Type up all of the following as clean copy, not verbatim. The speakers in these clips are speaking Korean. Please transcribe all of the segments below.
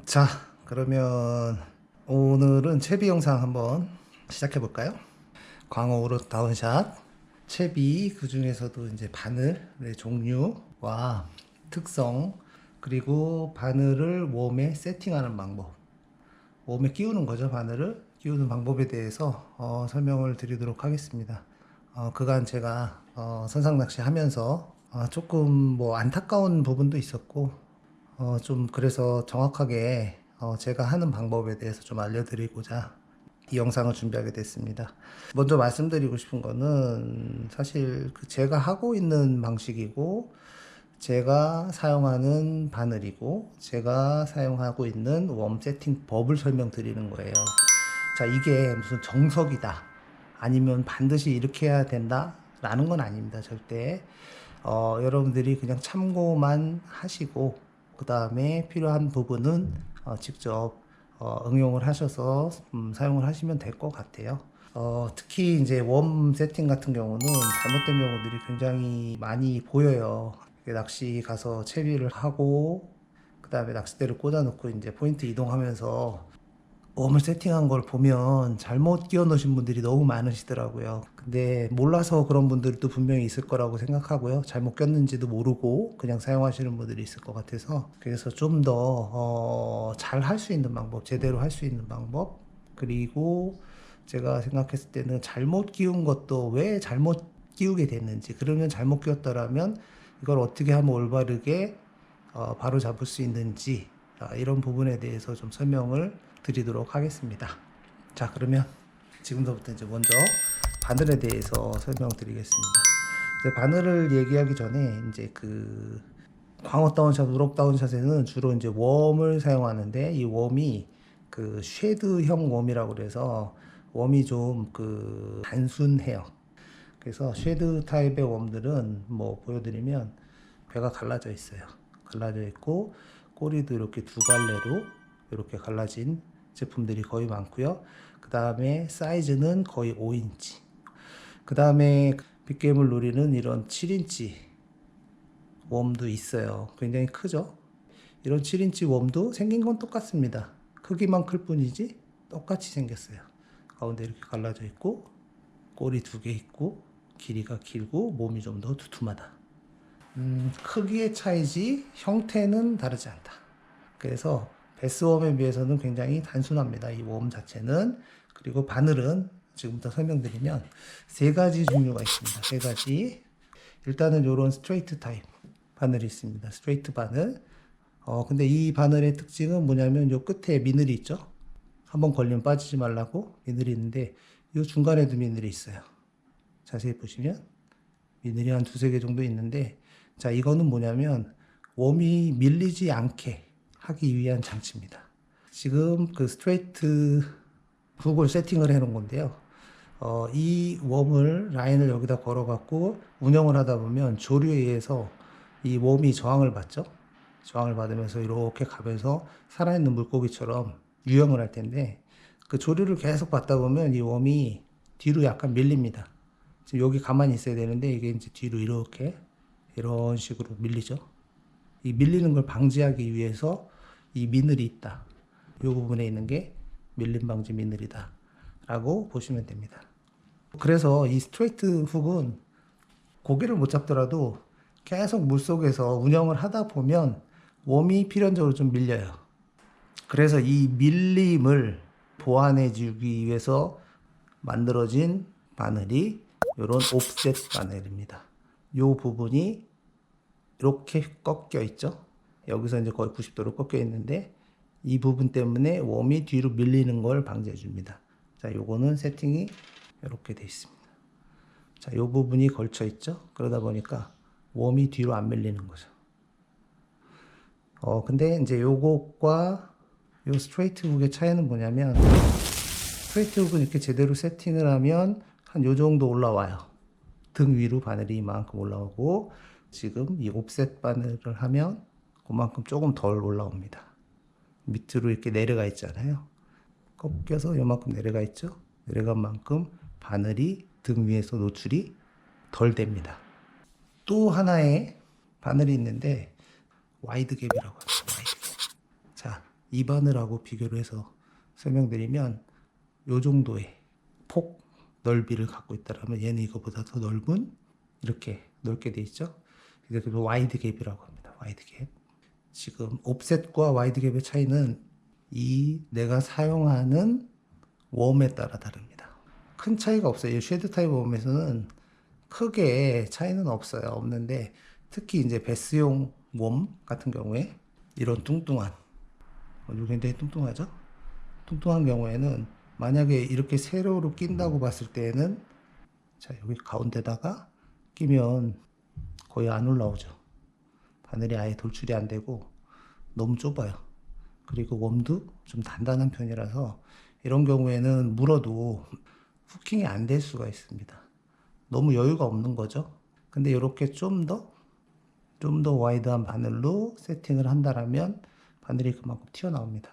자, 그러면 오늘은 채비 영상 한번 시작해 볼까요? 광어 오롯 다운샷 채비, 그 중에서도 이제 바늘의 종류와 특성, 그리고 바늘을 웜에 세팅하는 방법, 웜에 끼우는 거죠. 바늘을 끼우는 방법에 대해서 설명을 드리도록 하겠습니다. 그간 제가 선상 낚시 하면서 조금 뭐 안타까운 부분도 있었고, 좀 그래서 정확하게 제가 하는 방법에 대해서 좀 알려드리고자 이 영상을 준비하게 됐습니다. 먼저 말씀드리고 싶은 거는 사실 그 제가 하고 있는 방식이고, 제가 사용하는 바늘이고, 제가 사용하고 있는 웜 세팅 법을 설명드리는 거예요. 자, 이게 무슨 정석이다, 아니면 반드시 이렇게 해야 된다 라는 건 아닙니다. 절대. 여러분들이 그냥 참고만 하시고, 그 다음에 필요한 부분은 직접 응용을 하셔서 사용을 하시면 될 것 같아요. 특히 이제 웜 세팅 같은 경우는 잘못된 경우들이 굉장히 많이 보여요. 낚시 가서 채비를 하고, 그 다음에 낚싯대를 꽂아 놓고 이제 포인트 이동하면서 웜을 세팅한 걸 보면 잘못 끼워 놓으신 분들이 너무 많으시더라고요. 근데 몰라서 그런 분들도 분명히 있을 거라고 생각하고요. 잘못 꼈는지도 모르고 그냥 사용하시는 분들이 있을 것 같아서, 그래서 좀 더 잘 할 수 있는 방법, 제대로 할 수 있는 방법, 그리고 제가 생각했을 때는 잘못 끼운 것도 왜 잘못 끼우게 됐는지, 그러면 잘못 끼웠더라면 이걸 어떻게 하면 올바르게 바로 잡을 수 있는지, 이런 부분에 대해서 좀 설명을 드리도록 하겠습니다. 자, 그러면 지금부터 이제 먼저 바늘에 대해서 설명드리겠습니다. 이제 바늘을 얘기하기 전에 이제 그 광어 다운샷, 우럭 다운샷에는 주로 이제 웜을 사용하는데, 이 웜이 그 쉐드형 웜이라고 그래서 웜이 좀 그 단순해요. 그래서 쉐드 타입의 웜들은 뭐 보여드리면 배가 갈라져 있어요. 갈라져 있고 꼬리도 이렇게 두 갈래로 이렇게 갈라진 제품들이 거의 많고요. 그 다음에 사이즈는 거의 5인치. 그 다음에 빅게임을 노리는 이런 7인치 웜도 있어요. 굉장히 크죠? 이런 7인치 웜도 생긴 건 똑같습니다. 크기만 클 뿐이지 똑같이 생겼어요. 가운데 이렇게 갈라져 있고, 꼬리 두 개 있고, 길이가 길고, 몸이 좀 더 두툼하다. 크기의 차이지 형태는 다르지 않다. 그래서 베스웜에 비해서는 굉장히 단순합니다. 이 웜 자체는. 그리고 바늘은 지금부터 설명드리면 세 가지 종류가 있습니다. 세 가지. 일단은 이런 스트레이트 타입 바늘이 있습니다. 스트레이트 바늘. 근데 이 바늘의 특징은 뭐냐면 요 끝에 미늘이 있죠. 한번 걸리면 빠지지 말라고 미늘이 있는데, 요 중간에도 미늘이 있어요. 자세히 보시면 미늘이 한 두세 개 정도 있는데, 자, 이거는 뭐냐면 웜이 밀리지 않게 하기 위한 장치입니다. 지금 그 스트레이트 훅을 세팅을 해 놓은 건데요. 이 웜을 라인을 여기다 걸어 갖고 운영을 하다 보면 조류에 의해서 이 웜이 저항을 받죠. 저항을 받으면서 이렇게 가면서 살아있는 물고기처럼 유영을 할 텐데, 그 조류를 계속 받다 보면 이 웜이 뒤로 약간 밀립니다. 지금 여기 가만히 있어야 되는데 이게 이제 뒤로 이렇게 이런 식으로 밀리죠. 이 밀리는 걸 방지하기 위해서 이 미늘이 있다. 이 부분에 있는 게 밀림 방지 미늘이다 라고 보시면 됩니다. 그래서 이 스트레이트 훅은 고기를 못 잡더라도 계속 물속에서 운영을 하다 보면 웜이 필연적으로 좀 밀려요. 그래서 이 밀림을 보완해 주기 위해서 만들어진 바늘이 이런 옵셋 바늘입니다. 이 부분이 이렇게 꺾여 있죠. 여기서 이제 거의 90도로 꺾여 있는데, 이 부분 때문에 웜이 뒤로 밀리는 걸 방지해 줍니다. 자, 요거는 세팅이 이렇게 돼 있습니다. 자, 요 부분이 걸쳐 있죠. 그러다 보니까 웜이 뒤로 안 밀리는 거죠. 근데 이제 요것과 요 스트레이트 훅의 차이는 뭐냐면, 스트레이트 훅은 이렇게 제대로 세팅을 하면 한 요 정도 올라와요. 등 위로 바늘이 이만큼 올라오고, 지금 이 옵셋 바늘을 하면 그만큼 조금 덜 올라옵니다. 밑으로 이렇게 내려가 있잖아요. 꺾여서 요만큼 내려가 있죠. 내려간 만큼 바늘이 등 위에서 노출이 덜 됩니다. 또 하나의 바늘이 있는데 와이드 갭이라고 합니다. 와이드 갭. 자, 이 바늘하고 비교를 해서 설명드리면 요 정도의 폭 넓이를 갖고 있다라면 얘는 이거보다 더 넓은 이렇게 넓게 돼 있죠. 그래서 와이드 갭이라고 합니다. 와이드 갭. 지금 옵셋과 와이드 갭의 차이는 이 내가 사용하는 웜에 따라 다릅니다. 큰 차이가 없어요. 이 쉐드 타입 웜에서는 크게 차이는 없는데 특히 이제 베스용 웜 같은 경우에 이런 뚱뚱한 이거 굉장히 뚱뚱하죠? 뚱뚱한 경우에는 만약에 이렇게 세로로 낀다고 봤을 때에는 자 여기 가운데다가 끼면 거의 안 올라오죠. 바늘이 아예 돌출이 안 되고 너무 좁아요. 그리고 웜도 좀 단단한 편이라서 이런 경우에는 물어도 후킹이 안 될 수가 있습니다. 너무 여유가 없는 거죠. 근데 이렇게 좀 더 와이드한 바늘로 세팅을 한다라면 바늘이 그만큼 튀어나옵니다.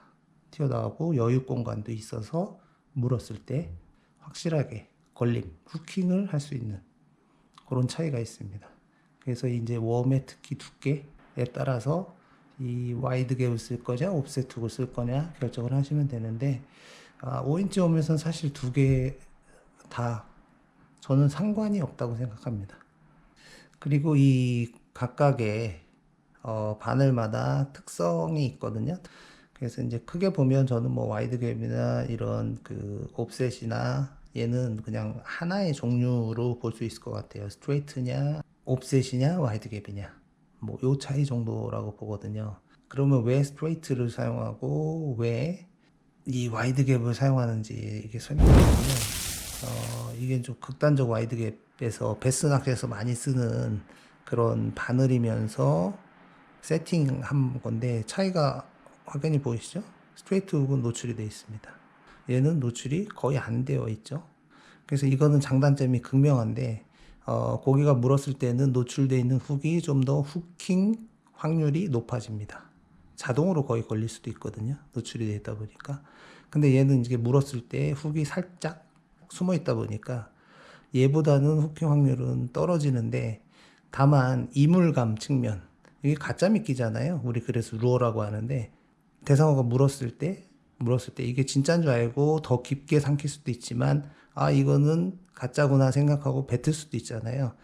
튀어나오고 여유 공간도 있어서 물었을 때 확실하게 걸림, 후킹을 할 수 있는 그런 차이가 있습니다. 그래서 이제 웜의 특히 두께에 따라서 이 와이드 갭을 쓸 거냐, 옵셋 훅을 쓸 거냐 결정을 하시면 되는데 5인치 웜에서는 사실 두 개 다 저는 상관이 없다고 생각합니다. 그리고 이 각각의 바늘마다 특성이 있거든요. 그래서 이제 크게 보면 저는 뭐 와이드 갭이나 이런 그 옵셋이나 얘는 그냥 하나의 종류로 볼 수 있을 것 같아요. 스트레이트냐, 옵셋이냐, 와이드 갭이냐. 뭐 요 차이 정도라고 보거든요. 그러면 왜 스트레이트를 사용하고 왜 이 와이드 갭을 사용하는지 이게 설명드리면 이게 좀 극단적 와이드 갭에서 베스 낚시에서 많이 쓰는 그런 바늘이면서 세팅한 건데 차이가 확연히 보이시죠? 스트레이트 훅은 노출이 되어 있습니다. 얘는 노출이 거의 안 되어 있죠. 그래서 이거는 장단점이 극명한데 고기가 물었을 때는 노출되어 있는 훅이 좀 더 후킹 확률이 높아집니다. 자동으로 거의 걸릴 수도 있거든요. 노출이 되어 있다 보니까. 근데 얘는 이제 물었을 때 훅이 살짝 숨어 있다 보니까 얘보다는 후킹 확률은 떨어지는데 다만 이물감 측면 이게 가짜 미끼잖아요. 우리 그래서 루어라고 하는데 대상어가 물었을 때 이게 진짜인 줄 알고 더 깊게 삼킬 수도 있지만 이거는 가짜구나 생각하고 뱉을 수도 있잖아요.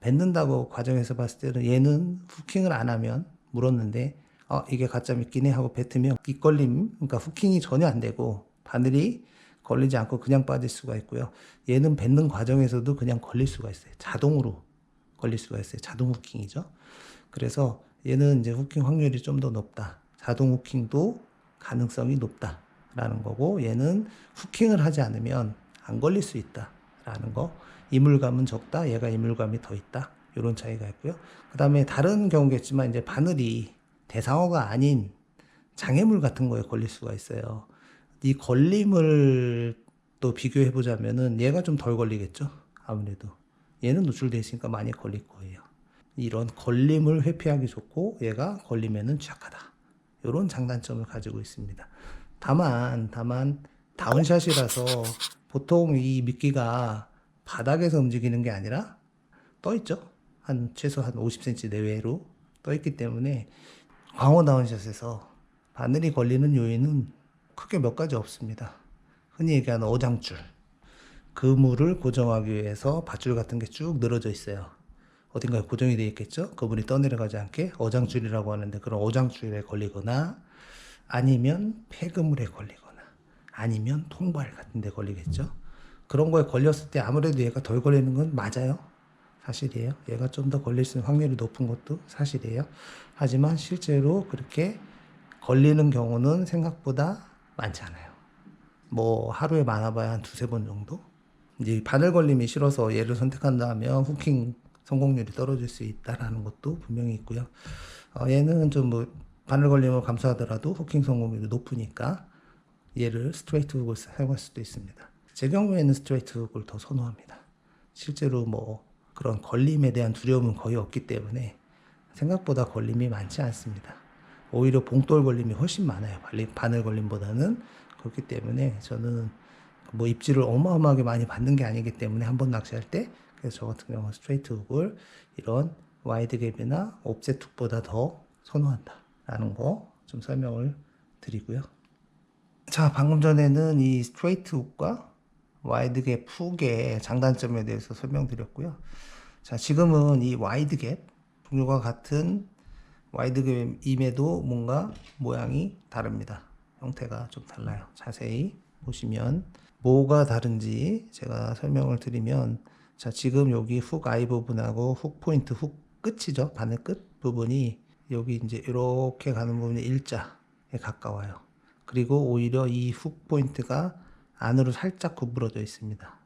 뱉는다고 과정에서 봤을 때는 얘는 후킹을 안 하면 물었는데 이게 가짜 미끼네 하고 뱉으면 입걸림 그러니까 후킹이 전혀 안 되고 바늘이 걸리지 않고 그냥 빠질 수가 있고요. 얘는 뱉는 과정에서도 그냥 걸릴 수가 있어요. 자동으로 걸릴 수가 있어요. 자동 후킹이죠. 그래서 얘는 이제 후킹 확률이 좀 더 높다. 자동 후킹도 가능성이 높다라는 거고 얘는 후킹을 하지 않으면 안 걸릴 수 있다라는 거. 이물감은 적다. 얘가 이물감이 더 있다. 이런 차이가 있고요. 그 다음에 다른 경우겠지만 이제 바늘이 대상어가 아닌 장애물 같은 거에 걸릴 수가 있어요. 이 걸림을 또 비교해 보자면은 얘가 좀 덜 걸리겠죠. 아무래도 얘는 노출되어 있으니까 많이 걸릴 거예요. 이런 걸림을 회피하기 좋고 얘가 걸림에는 취약하다. 이런 장단점을 가지고 있습니다. 다만 다운샷이라서 보통 이 미끼가 바닥에서 움직이는 게 아니라 떠 있죠. 최소 한 50cm 내외로 떠 있기 때문에 광어 다운샷에서 바늘이 걸리는 요인은 크게 몇 가지 없습니다. 흔히 얘기하는 어장줄. 그물을 고정하기 위해서 밧줄 같은 게 쭉 늘어져 있어요. 어딘가에 고정이 되어 있겠죠? 그물이 떠내려가지 않게 어장줄이라고 하는데 그런 어장줄에 걸리거나 아니면 폐그물에 걸리거나 아니면 통발 같은 데 걸리겠죠? 그런 거에 걸렸을 때 아무래도 얘가 덜 걸리는 건 맞아요. 사실이에요. 얘가 좀 더 걸릴 수 있는 확률이 높은 것도 사실이에요. 하지만 실제로 그렇게 걸리는 경우는 생각보다 많지 않아요. 뭐 하루에 많아봐야 한 두세 번 정도? 이제 바늘 걸림이 싫어서 얘를 선택한다면 후킹 성공률이 떨어질 수 있다라는 것도 분명히 있고요. 얘는 좀 뭐 바늘 걸림을 감수하더라도 후킹 성공률이 높으니까 얘를 스트레이트 훅을 사용할 수도 있습니다. 제 경우에는 스트레이트 훅을 더 선호합니다. 실제로 뭐 그런 걸림에 대한 두려움은 거의 없기 때문에 생각보다 걸림이 많지 않습니다. 오히려 봉돌 걸림이 훨씬 많아요. 바늘 걸림보다는. 그렇기 때문에 저는 뭐 입질을 어마어마하게 많이 받는 게 아니기 때문에 한번 낚시할 때 그래서 저 같은 경우는 스트레이트 훅을 이런 와이드 갭이나 옵셋 훅보다 더 선호한다 라는 거 좀 설명을 드리고요. 자, 방금 전에는 이 스트레이트 훅과 와이드 갭 훅의 장단점에 대해서 설명드렸고요. 자, 지금은 이 와이드 갭, 종류가 같은 와이드 갭임에도 뭔가 모양이 다릅니다. 형태가 좀 달라요. 자세히 보시면 뭐가 다른지 제가 설명을 드리면, 자, 지금 여기 훅 아이 부분하고 훅 포인트, 훅 끝이죠. 바늘 끝 부분이 여기 이제 이렇게 가는 부분이 일자에 가까워요. 그리고 오히려 이 훅 포인트가 안으로 살짝 구부러져 있습니다.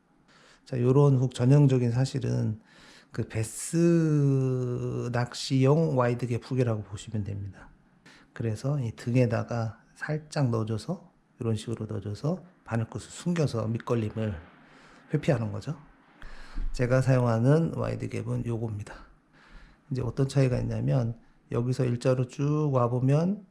자, 요런 훅 전형적인 사실은 그 베스 낚시용 와이드 갭 훅이라고 보시면 됩니다. 그래서 이 등에다가 살짝 넣어줘서, 이런 식으로 넣어줘서 바늘꽃을 숨겨서 밑걸림을 회피하는 거죠. 제가 사용하는 와이드 갭은 요겁니다. 이제 어떤 차이가 있냐면, 여기서 일자로 쭉 와보면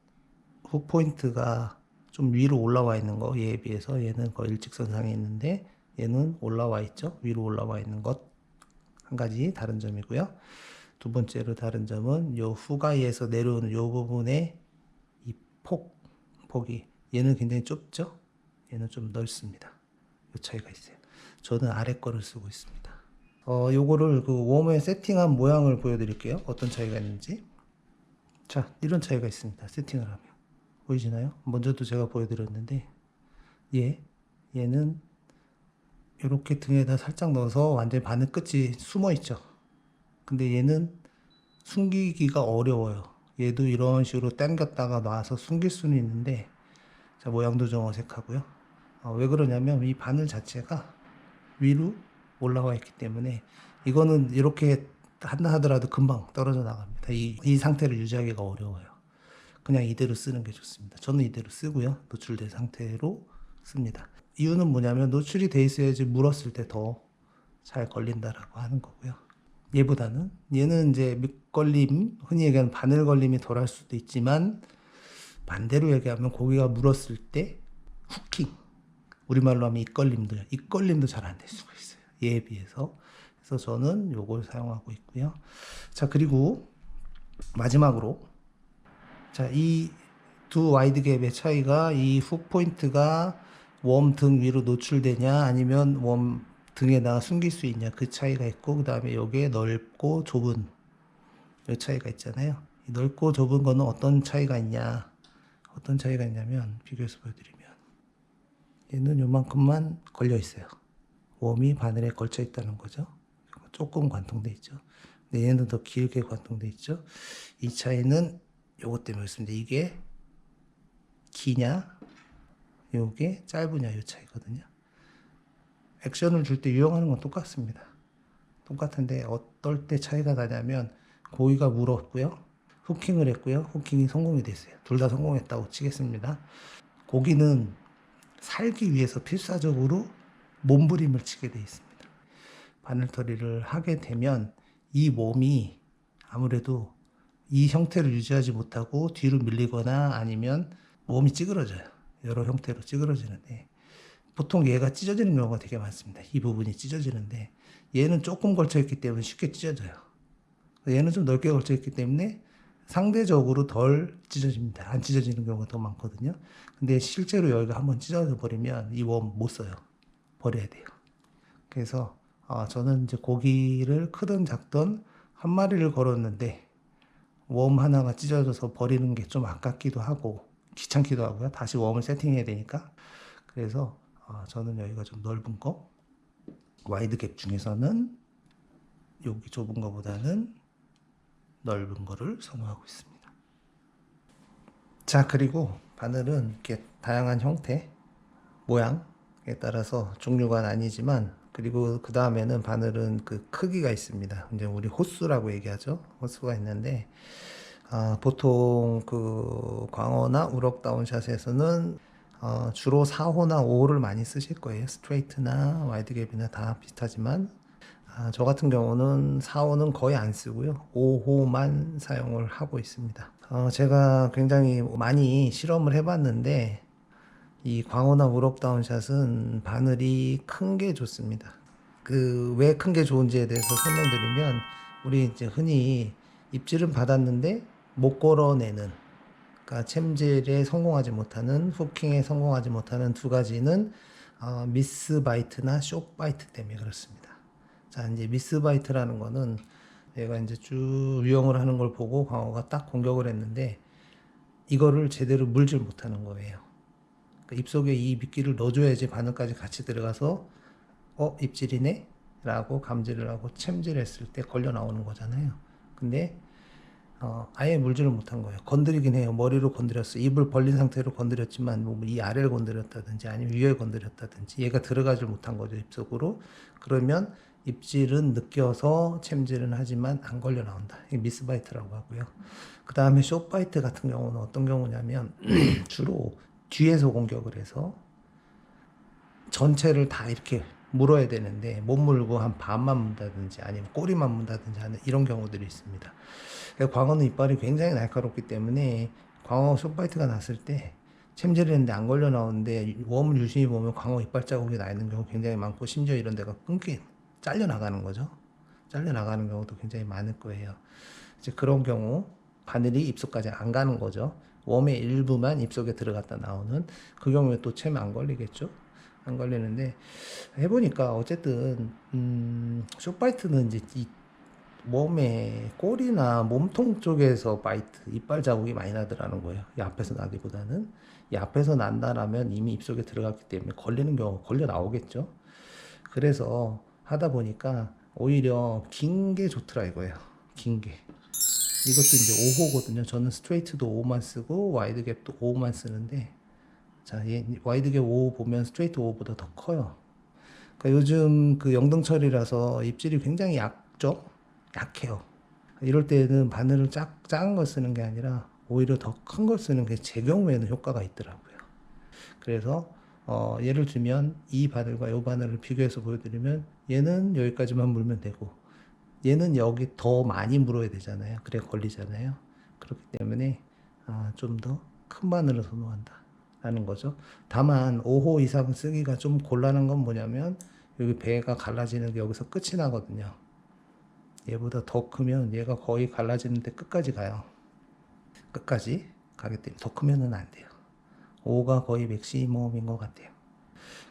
훅 포인트가 좀 위로 올라와 있는 거, 얘에 비해서 얘는 거의 일직선상에 있는데 얘는 올라와 있죠. 위로 올라와 있는 것, 한 가지 다른 점이고요. 두 번째로 다른 점은 요 후가이에서 내려오는 요 부분의 이 폭이, 얘는 굉장히 좁죠. 얘는 좀 넓습니다. 요 차이가 있어요. 저는 아래 거를 쓰고 있습니다. 요거를 그 웜에 세팅한 모양을 보여드릴게요. 어떤 차이가 있는지. 자, 이런 차이가 있습니다. 세팅을 하면 보이시나요? 먼저도 제가 보여드렸는데, 얘는 이렇게 등에다 살짝 넣어서 완전히 바늘 끝이 숨어 있죠. 근데 얘는 숨기기가 어려워요. 얘도 이런 식으로 당겼다가 놔서 숨길 수는 있는데, 자, 모양도 좀 어색하고요. 왜 그러냐면 이 바늘 자체가 위로 올라와 있기 때문에, 이거는 이렇게 한다 하더라도 금방 떨어져 나갑니다. 이 상태를 유지하기가 어려워요. 그냥 이대로 쓰는 게 좋습니다. 저는 이대로 쓰고요. 노출된 상태로 씁니다. 이유는 뭐냐면 노출이 돼 있어야지 물었을 때 더 잘 걸린다라고 하는 거고요. 얘보다는, 얘는 이제 밑걸림, 흔히 얘기하는 바늘 걸림이 덜할 수도 있지만, 반대로 얘기하면 고기가 물었을 때 후킹, 우리말로 하면 입걸림도 잘 안 될 수가 있어요. 얘에 비해서. 그래서 저는 요걸 사용하고 있고요. 자, 그리고 마지막으로, 자, 이 두 와이드 갭의 차이가, 이 훅 포인트가 웜 등 위로 노출되냐 아니면 웜 등에다가 숨길 수 있냐, 그 차이가 있고, 그 다음에 요게 넓고 좁은 요 차이가 있잖아요. 이 넓고 좁은 거는 어떤 차이가 있냐, 어떤 차이가 있냐면 비교해서 보여드리면, 얘는 요만큼만 걸려 있어요. 웜이 바늘에 걸쳐 있다는 거죠. 조금 관통돼 있죠. 근데 얘는 더 길게 관통돼 있죠. 이 차이는 요것 때문에 그렇습니다. 이게 기냐, 요게 짧으냐, 요 차이거든요. 액션을 줄 때 유용하는 건 똑같습니다. 똑같은데 어떨 때 차이가 나냐면, 고기가 물었고요, 후킹을 했고요, 후킹이 성공이 됐어요. 둘 다 성공했다고 치겠습니다. 고기는 살기 위해서 필사적으로 몸부림을 치게 돼 있습니다. 바늘터리를 하게 되면 이 몸이 아무래도 이 형태를 유지하지 못하고 뒤로 밀리거나 아니면 몸이 찌그러져요. 여러 형태로 찌그러지는데, 보통 얘가 찢어지는 경우가 되게 많습니다. 이 부분이 찢어지는데, 얘는 조금 걸쳐 있기 때문에 쉽게 찢어져요. 얘는 좀 넓게 걸쳐 있기 때문에 상대적으로 덜 찢어집니다. 안 찢어지는 경우가 더 많거든요. 근데 실제로 여기가 한번 찢어져 버리면 이 웜 못 써요. 버려야 돼요. 그래서 저는 이제 고기를 크든 작든 한 마리를 걸었는데 웜 하나가 찢어져서 버리는 게 좀 아깝기도 하고 귀찮기도 하고요. 다시 웜을 세팅해야 되니까. 그래서 저는 여기가 좀 넓은 거, 와이드 갭 중에서는 여기 좁은 거보다는 넓은 거를 선호하고 있습니다. 자, 그리고 바늘은 이렇게 다양한 형태, 모양에 따라서 종류가 나뉘지만, 그리고 그 다음에는 바늘은 그 크기가 있습니다. 이제 우리 호수라고 얘기하죠. 호수가 있는데, 보통 그 광어나 우럭 다운샷에서는 주로 4호나 5호를 많이 쓰실 거예요. 스트레이트나 와이드 갭이나 다 비슷하지만, 저 같은 경우는 4호는 거의 안 쓰고요. 5호만 사용을 하고 있습니다. 제가 굉장히 많이 실험을 해봤는데, 이 광어나 우럭 다운샷은 바늘이 큰 게 좋습니다. 그 왜 큰 게 좋은지에 대해서 설명드리면, 우리 이제 흔히 입질은 받았는데 못 걸어내는 그러니까 챔질에 성공하지 못하는, 후킹에 성공하지 못하는 두 가지는 미스 바이트나 숏 바이트 때문에 그렇습니다. 자, 이제 미스 바이트라는 거는 얘가 이제 쭉 유형을 하는 걸 보고 광어가 딱 공격을 했는데 이거를 제대로 물질 못하는 거예요. 그러니까 입속에 이 미끼를 넣어줘야지 바늘까지 같이 들어가서 입질이네? 라고 감지를 하고 챔질했을 때 걸려 나오는 거잖아요. 근데 아예 물질을 못한 거예요. 건드리긴 해요. 머리로 건드렸어. 입을 벌린 상태로 건드렸지만 뭐 이 아래를 건드렸다든지 아니면 위에 건드렸다든지 얘가 들어가질 못한 거죠. 입속으로. 그러면 입질은 느껴서 챔질은 하지만 안 걸려 나온다. 이게 미스바이트라고 하고요. 그 다음에 숏바이트 같은 경우는 어떤 경우냐면 주로 뒤에서 공격을 해서 전체를 다 이렇게 물어야 되는데 못 물고 한 반만 문다든지 아니면 꼬리만 문다든지 하는 이런 경우들이 있습니다. 광어는 이빨이 굉장히 날카롭기 때문에 광어 숏바이트가 났을 때 챔질을 했는데 안 걸려 나오는데 웜을 유심히 보면 광어 이빨 자국이 나 있는 경우 굉장히 많고 심지어 이런 데가 잘려 나가는 거죠. 잘려 나가는 경우도 굉장히 많을 거예요. 이제 그런 경우 바늘이 입속까지 안 가는 거죠. 웜의 일부만 입속에 들어갔다 나오는 그 경우에 또 챔 안 걸리겠죠. 안 걸리는데 해보니까 어쨌든 숏바이트는 이제 이 몸의 꼬리나 몸통 쪽에서 바이트 이빨 자국이 많이 나더라는 거예요. 이 앞에서 나기보다는 이 앞에서 난다라면 이미 입속에 들어갔기 때문에 걸리는 경우 걸려 나오겠죠. 그래서 하다 보니까 오히려 긴 게 좋더라 이거예요. 긴 게. 이것도 이제 5호거든요. 저는 스트레이트도 5만 쓰고 와이드 갭도 5만 쓰는데 자, 와이드 갭 5 보면 스트레이트 5보다 더 커요. 그러니까 요즘 그 영등철이라서 입질이 굉장히 약해요. 이럴 때는 바늘을 작은 걸 쓰는 게 아니라 오히려 더 큰 걸 쓰는 게 제 경우에는 효과가 있더라고요. 그래서 예를 들면 이 바늘과 이 바늘을 비교해서 보여드리면 얘는 여기까지만 물면 되고 얘는 여기 더 많이 물어야 되잖아요. 그래 걸리잖아요. 그렇기 때문에 좀 더 큰 바늘을 선호한다 라는 거죠. 다만 5호 이상 쓰기가 좀 곤란한 건 뭐냐면 여기 배가 갈라지는 게 여기서 끝이 나거든요. 얘보다 더 크면 얘가 거의 갈라지는데 끝까지 가요. 끝까지 가기 때문에 더 크면은 안 돼요. 5가 거의 맥시멈인 것 같아요.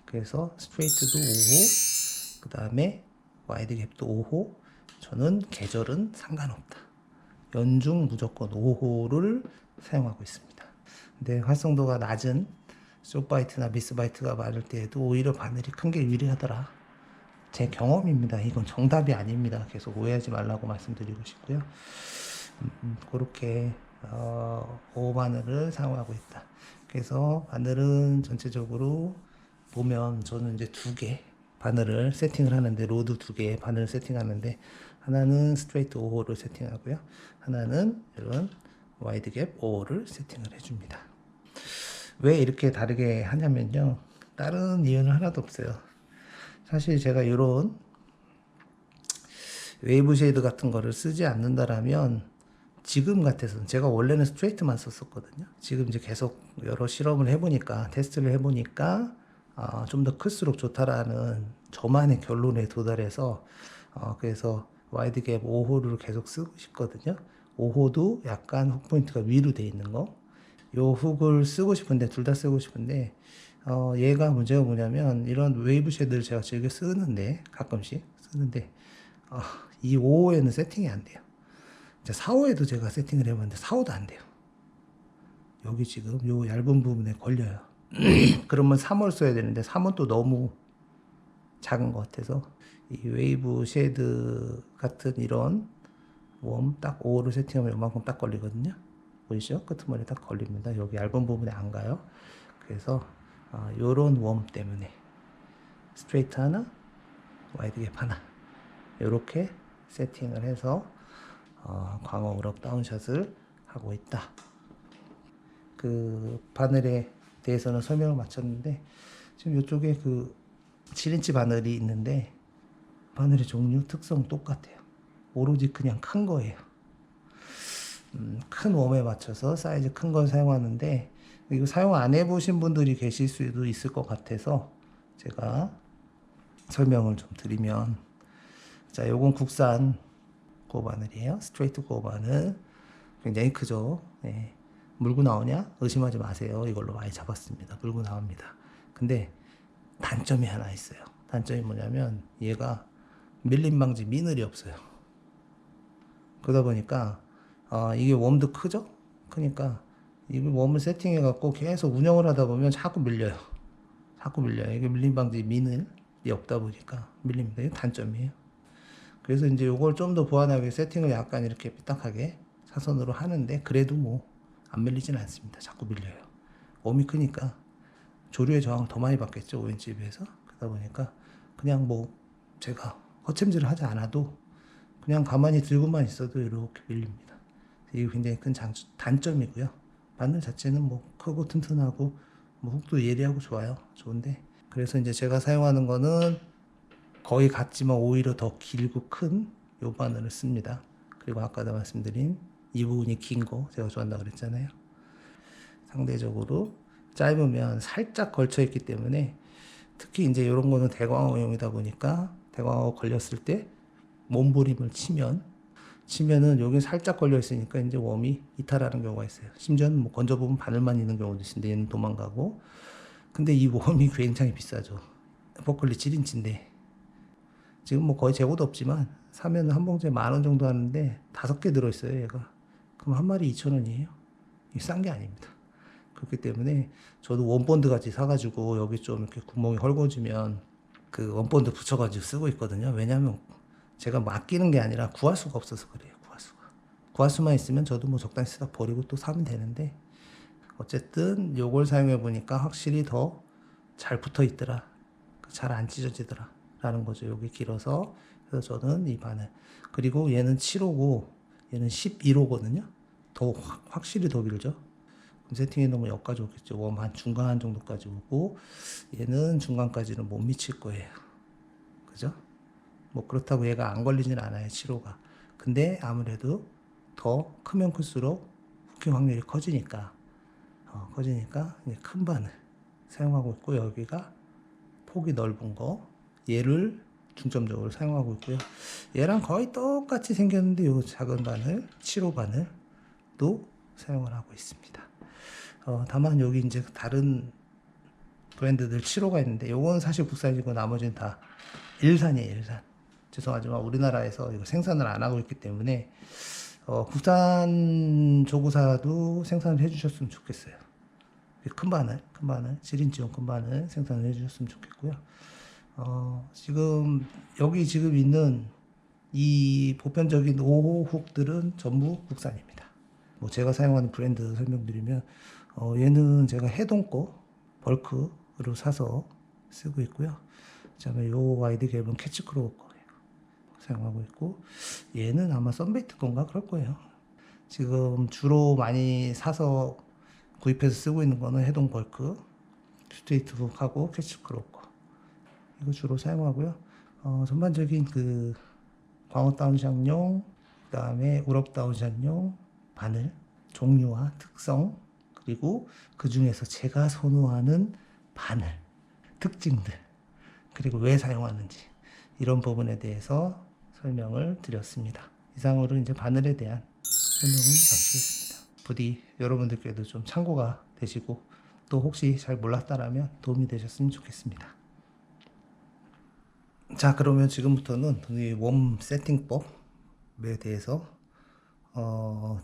그래서 스트레이트도 5호, 그 다음에 와이드 갭도 5호. 저는 계절은 상관없다. 연중 무조건 5호를 사용하고 있습니다. 근데 활성도가 낮은 숏바이트나 미스바이트가 많을 때에도 오히려 바늘이 큰 게 유리하더라. 제 경험입니다. 이건 정답이 아닙니다. 계속 오해하지 말라고 말씀드리고 싶고요. 그렇게 5 바늘을 사용하고 있다. 그래서 바늘은 전체적으로 보면 저는 이제 2개 바늘을 세팅을 하는데 로드 2개의 바늘을 세팅하는데 하나는 스트레이트 5호를 세팅하고요. 하나는 이런 와이드 갭 5호를 세팅을 해줍니다. 왜 이렇게 다르게 하냐면요. 다른 이유는 하나도 없어요. 사실 제가 이런 웨이브 쉐이드 같은 거를 쓰지 않는다라면 지금 같아서는 제가 원래는 스트레이트만 썼었거든요. 지금 이제 계속 여러 실험을 해보니까 테스트를 해보니까 좀 더 클수록 좋다라는 저만의 결론에 도달해서 그래서 와이드 갭 5호를 계속 쓰고 싶거든요. 5호도 약간 훅 포인트가 위로 돼 있는 거. 요 훅을 쓰고 싶은데 둘 다 쓰고 싶은데 얘가 문제가 뭐냐면 이런 웨이브 쉐드를 제가 즐겨 쓰는데 가끔씩 쓰는데 이 5호에는 세팅이 안 돼요. 이제 4호에도 제가 세팅을 해봤는데 4호도 안 돼요. 여기 지금 요 얇은 부분에 걸려요. 그러면 3호를 써야 되는데 3호는 또 너무 작은 것 같아서 이 웨이브 쉐드 같은 이런 웜 딱 5호를 세팅하면 요만큼 딱 걸리거든요. 보이시죠? 끄트머리 딱 걸립니다. 여기 얇은 부분에 안 가요. 그래서 요런 웜 때문에 스트레이트 하나, 와이드 갭 하나 요렇게 세팅을 해서 광어 우럭 다운샷을 하고 있다. 그 바늘에 대해서는 설명을 마쳤는데 지금 이쪽에 그 7인치 바늘이 있는데 바늘의 종류, 특성 똑같아요. 오로지 그냥 큰 거예요. 큰 웜에 맞춰서 사이즈 큰 걸 사용하는데 이거 사용 안 해보신 분들이 계실 수도 있을 것 같아서 제가 설명을 좀 드리면 자, 요건 국산 고바늘이에요. 스트레이트 고바늘 굉장히 크죠. 네. 물고 나오냐? 의심하지 마세요. 이걸로 많이 잡았습니다. 물고 나옵니다. 근데 단점이 하나 있어요. 단점이 뭐냐면 얘가 밀림 방지 미늘이 없어요. 그러다 보니까 이게 웜도 크죠? 크니까 이 웜을 세팅해 갖고 계속 운영을 하다 보면 자꾸 밀려요. 자꾸 밀려요. 이게 밀림 방지 미늘이 없다 보니까 밀립니다. 이게 단점이에요. 그래서 이제 요걸 좀 더 보완하게 세팅을 약간 이렇게 삐딱하게 사선으로 하는데 그래도 뭐 안 밀리진 않습니다. 자꾸 밀려요. 웜이 크니까 조류의 저항을 더 많이 받겠죠. 5인치에 비해서. 그러다 보니까 그냥 뭐 제가 허챔질을 하지 않아도 그냥 가만히 들고만 있어도 이렇게 밀립니다. 이게 굉장히 큰 단점이고요. 바늘 자체는 뭐 크고 튼튼하고 뭐 훅도 예리하고 좋아요. 좋은데 그래서 이제 제가 사용하는 거는 거의 같지만 오히려 더 길고 큰 요 바늘을 씁니다. 그리고 아까도 말씀드린 이 부분이 긴 거 제가 좋아한다고 그랬잖아요. 상대적으로 짧으면 살짝 걸쳐 있기 때문에 특히 이제 이런 거는 대광어용이다 보니까 대광어 걸렸을 때 몸부림을 치면은 여기 살짝 걸려 있으니까 이제 웜이 이탈하는 경우가 있어요. 심지어는 뭐 건져보면 바늘만 있는 경우도 있는데 얘는 도망가고. 근데 이 웜이 굉장히 비싸죠. 버클리 7인치인데 지금 뭐 거의 재고도 없지만 사면 한 봉지에 10,000원 정도 하는데 5개 들어있어요 얘가. 그럼 한 마리 2,000원이에요. 이게 싼 게 아닙니다. 그렇기 때문에 저도 원본드 같이 사가지고 여기 좀 이렇게 구멍이 헐거지면 그 원본드 붙여가지고 쓰고 있거든요. 왜냐면 제가 맡기는 게 아니라 구할 수가 없어서 그래요. 구할 수만 있으면 저도 뭐 적당히 쓰다 버리고 또 사면 되는데 어쨌든 요걸 사용해 보니까 확실히 더 잘 붙어 있더라. 잘 안 찢어지더라. 라는 거죠. 여기 길어서. 그래서 저는 이 바늘. 그리고 얘는 7호고 얘는 11호거든요. 더 확실히 더 길죠. 세팅해 놓으면 여기까지 오겠죠. 웜 한 중간 정도까지 오고 얘는 중간까지는 못 미칠 거예요. 그죠? 뭐 그렇다고 얘가 안 걸리진 않아요. 7호가. 근데 아무래도 더 크면 클수록 후킹 확률이 커지니까 이제 큰 바늘 사용하고 있고 여기가 폭이 넓은 거 얘를 중점적으로 사용하고 있고요. 얘랑 거의 똑같이 생겼는데 요 작은 바늘 7호 바늘도 사용을 하고 있습니다. 다만 여기 이제 다른 브랜드들 7호가 있는데 요건 사실 국산이고 나머지는 다 일산이에요. 일산. 죄송하지만 우리나라에서 이거 생산을 안 하고 있기 때문에 국산 조구사도 생산을 해주셨으면 좋겠어요. 큰 바늘 7인치용 큰 바늘 생산을 해주셨으면 좋겠고요. 여기 지금 있는 이 보편적인 5호 훅들은 전부 국산입니다. 뭐 제가 사용하는 브랜드 설명드리면 얘는 제가 해동 거 벌크로 사서 쓰고 있고요. 그다음에 요 와이드 갭은 캐치크로우 거예요. 사용하고 있고 얘는 아마 썬베이트 건가 그럴 거예요. 지금 주로 많이 사서 구입해서 쓰고 있는 거는 해동 벌크, 스트레이트 훅하고 캐치크로우 거. 이거 주로 사용하고요. 전반적인 그 광어 다운샷용, 그 다음에 우럭 다운샷용 바늘 종류와 특성, 그리고 그 중에서 제가 선호하는 바늘 특징들, 그리고 왜 사용하는지 이런 부분에 대해서 설명을 드렸습니다. 이상으로 이제 바늘에 대한 설명을 마치겠습니다. 부디 여러분들께도 좀 참고가 되시고 또 혹시 잘 몰랐다라면 도움이 되셨으면 좋겠습니다. 자, 그러면 지금부터는 이 웜 세팅법에 대해서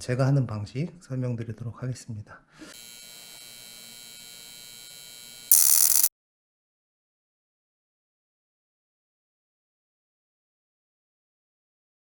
제가 하는 방식 설명드리도록 하겠습니다.